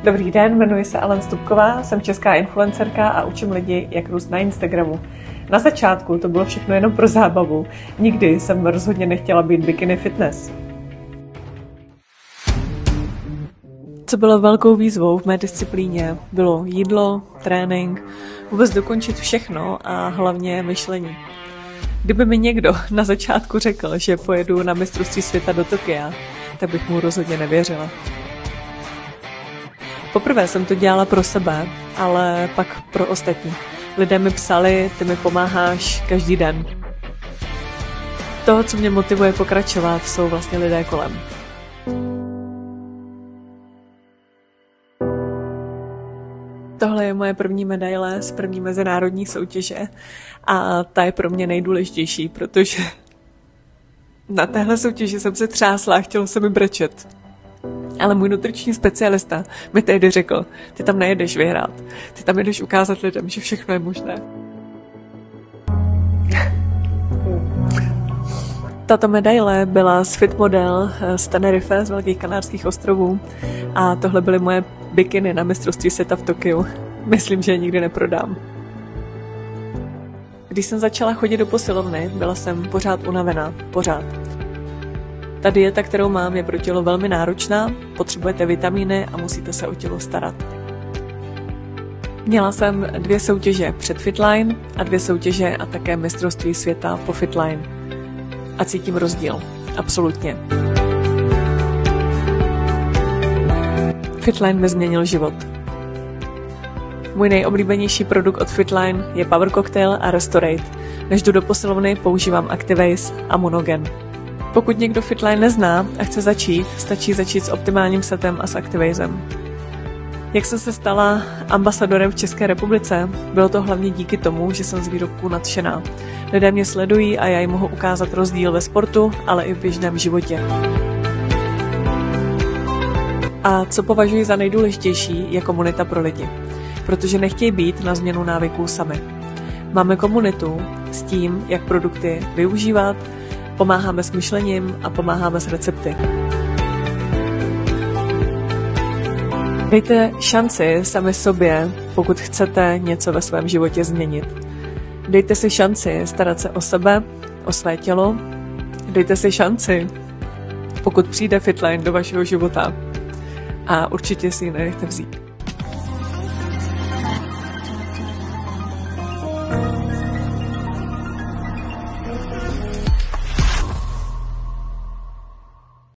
Dobrý den, jmenuji se Ellen Stupková, jsem česká influencerka a učím lidi, jak růst na Instagramu. Na začátku to bylo všechno jenom pro zábavu. Nikdy jsem rozhodně nechtěla být bikini fitness. Co bylo velkou výzvou v mé disciplíně, bylo jídlo, trénink, vůbec dokončit všechno a hlavně myšlení. Kdyby mi někdo na začátku řekl, že pojedu na mistrovství světa do Tokia, tak bych mu rozhodně nevěřila. Poprvé jsem to dělala pro sebe, ale pak pro ostatní. Lidé mi psali, ty mi pomáháš každý den. To, co mě motivuje pokračovat, jsou vlastně lidé kolem. Tohle je moje první medaile z první mezinárodní soutěže a ta je pro mě nejdůležitější, protože na téhle soutěži jsem se třásla a chtělo se mi brečet. Ale můj nutriční specialista mi tehdy řekl, ty tam nejedeš vyhrát, ty tam jedeš ukázat lidem, že všechno je možné. Tato medaile byla z Fit Model z Tenerife, z Velkých Kanárských ostrovů a tohle byly moje bikiny na mistrovství světa v Tokiu. Myslím, že je nikdy neprodám. Když jsem začala chodit do posilovny, byla jsem pořád unavená, pořád. Ta dieta, kterou mám, je pro tělo velmi náročná, potřebujete vitamíny a musíte se o tělo starat. Měla jsem 2 soutěže před Fitline a 2 soutěže a také mistrovství světa po Fitline. A cítím rozdíl. Absolutně. Fitline mi změnil život. Můj nejoblíbenější produkt od Fitline je Power Cocktail a Restorate. Než jdu do posilovny, používám Activase a Monogen. Pokud někdo Fitline nezná a chce začít, stačí začít s optimálním setem a s Activasem. Jak jsem se stala ambasadorem v České republice, bylo to hlavně díky tomu, že jsem z výrobků nadšená. Lidé mě sledují a já jim mohu ukázat rozdíl ve sportu, ale i v běžném životě. A co považuji za nejdůležitější, je komunita pro lidi. Protože nechtějí být na změnu návyků sami. Máme komunitu s tím, jak produkty využívat, pomáháme s myšlením a pomáháme s recepty. Dejte šanci sami sobě, pokud chcete něco ve svém životě změnit. Dejte si šanci starat se o sebe, o své tělo. Dejte si šanci, pokud přijde Fitline do vašeho života. A určitě si ji nenechte vzít.